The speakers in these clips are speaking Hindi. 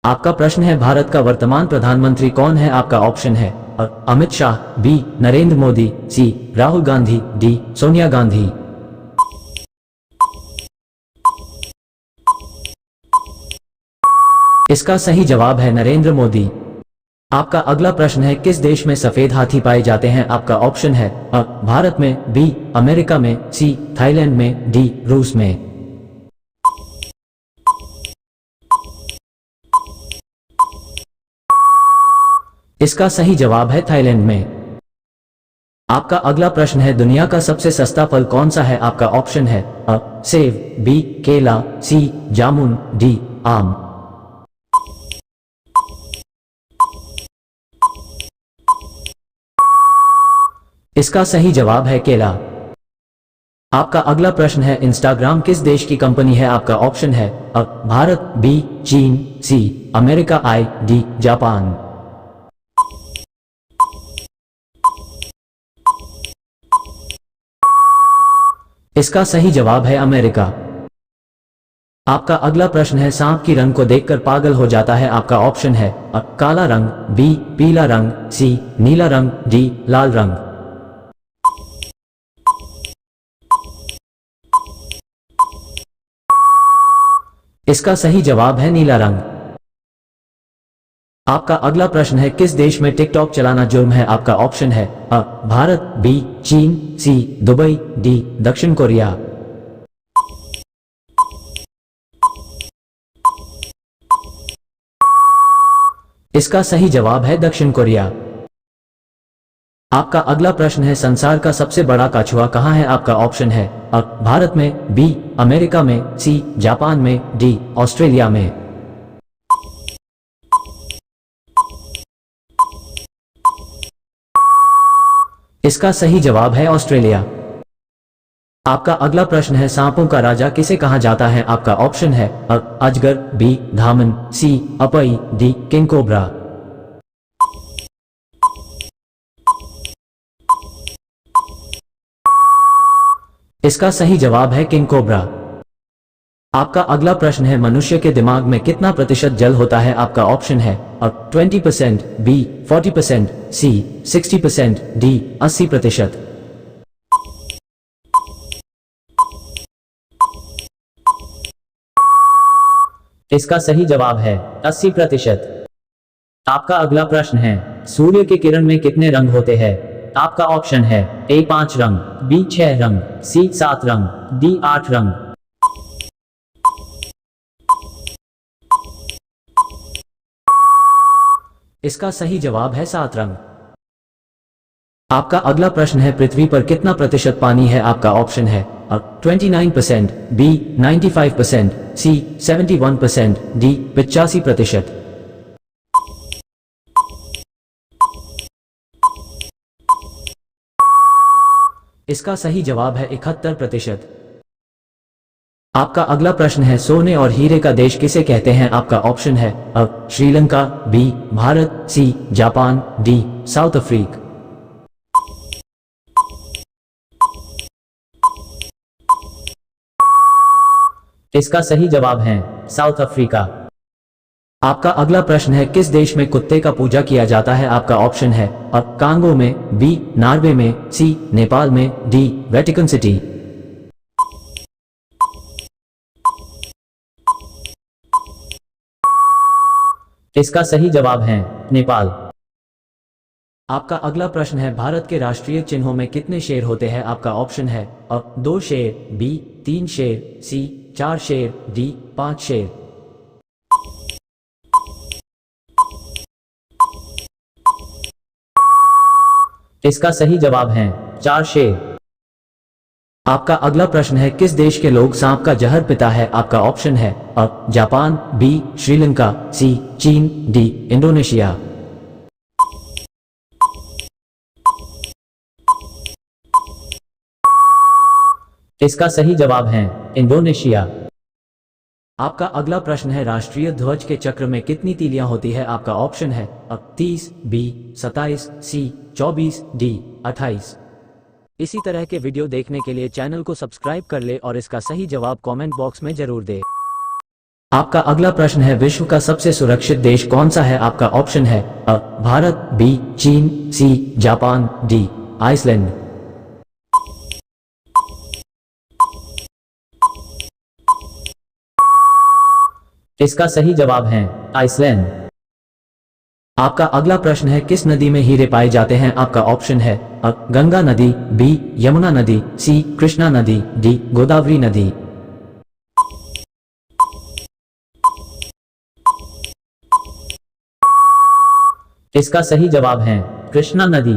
आपका प्रश्न है भारत का वर्तमान प्रधानमंत्री कौन है। आपका ऑप्शन है अमित शाह, बी नरेंद्र मोदी, सी राहुल गांधी, डी सोनिया गांधी। इसका सही जवाब है नरेंद्र मोदी। आपका अगला प्रश्न है किस देश में सफेद हाथी पाए जाते हैं। आपका ऑप्शन है भारत में, बी अमेरिका में, सी थाईलैंड में, डी रूस में। इसका सही जवाब है थाईलैंड में। आपका अगला प्रश्न है दुनिया का सबसे सस्ता फल कौन सा है। आपका ऑप्शन है सेब, बी केला, सी जामुन, डी आम। इसका सही जवाब है केला। आपका अगला प्रश्न है इंस्टाग्राम किस देश की कंपनी है। आपका ऑप्शन है भारत, बी चीन, सी अमेरिका, आई डी जापान। इसका सही जवाब है अमेरिका। आपका अगला प्रश्न है सांप की रंग को देखकर पागल हो जाता है। आपका ऑप्शन है काला रंग, बी पीला रंग, सी नीला रंग, डी लाल रंग। इसका सही जवाब है नीला रंग। आपका अगला प्रश्न है किस देश में टिकटॉक चलाना जुर्म है। आपका ऑप्शन है भारत, बी चीन, सी दुबई, डी दक्षिण कोरिया। इसका सही जवाब है दक्षिण कोरिया। आपका अगला प्रश्न है संसार का सबसे बड़ा कछुआ कहाँ है। आपका ऑप्शन है भारत में, बी अमेरिका में, सी जापान में, डी ऑस्ट्रेलिया में। इसका सही जवाब है ऑस्ट्रेलिया। आपका अगला प्रश्न है सांपों का राजा किसे कहा जाता है। आपका ऑप्शन है अजगर, बी धामन, सी अपई, डी किंग कोबरा। इसका सही जवाब है किंग कोबरा। आपका अगला प्रश्न है मनुष्य के दिमाग में कितना प्रतिशत जल होता है। आपका ऑप्शन है 20%, बी 40%, सी 60%, डी 80%। इसका सही जवाब है 80%। आपका अगला प्रश्न है सूर्य की किरण में कितने रंग होते हैं। आपका ऑप्शन है ए 5 रंग, बी 6 रंग, सी 7 रंग, डी 8 रंग। इसका सही जवाब है 7 रंग। आपका अगला प्रश्न है पृथ्वी पर कितना प्रतिशत पानी है। आपका ऑप्शन है 29%, बी 95%, सी 71%, डी 85%। इसका सही जवाब है 71%। आपका अगला प्रश्न है सोने और हीरे का देश किसे कहते हैं। आपका ऑप्शन है श्रीलंका, बी भारत, सी जापान, डी साउथ अफ्रीका। इसका सही जवाब है साउथ अफ्रीका। आपका अगला प्रश्न है किस देश में कुत्ते का पूजा किया जाता है। आपका ऑप्शन है कांगो में, बी नॉर्वे में, सी नेपाल में, डी वेटिकन सिटी। इसका सही जवाब है नेपाल। आपका अगला प्रश्न है भारत के राष्ट्रीय चिन्हों में कितने शेर होते हैं। आपका ऑप्शन है 2 शेर, बी 3 शेर, सी 4 शेर, डी 5 शेर। इसका सही जवाब है 4 शेर। आपका अगला प्रश्न है किस देश के लोग सांप का जहर पीता है। आपका ऑप्शन है जापान, बी श्रीलंका, सी चीन, डी इंडोनेशिया। इसका सही जवाब है इंडोनेशिया। आपका अगला प्रश्न है राष्ट्रीय ध्वज के चक्र में कितनी तीलियां होती है। आपका ऑप्शन है 30, बी 27, सी 24, डी 28। इसी तरह के वीडियो देखने के लिए चैनल को सब्सक्राइब कर ले और इसका सही जवाब कमेंट बॉक्स में जरूर दे। आपका अगला प्रश्न है, विश्व का सबसे सुरक्षित देश कौन सा है? आपका ऑप्शन है अ भारत, बी चीन, सी जापान, डी आइसलैंड। इसका सही जवाब है आइसलैंड। आपका अगला प्रश्न है, किस नदी में हीरे पाए जाते हैं? आपका ऑप्शन है अ गंगा नदी, बी यमुना नदी, सी कृष्णा नदी, डी गोदावरी नदी। इसका सही जवाब है कृष्णा नदी।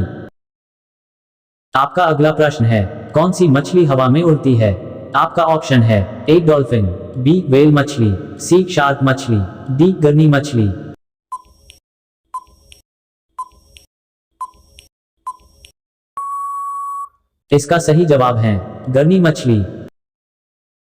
आपका अगला प्रश्न है, कौन सी मछली हवा में उड़ती है? आपका ऑप्शन है ए डॉल्फिन, बी व्हेल मछली, सी शार्क मछली, डी गर्नी मछली। इसका सही जवाब है गर्नी मछली।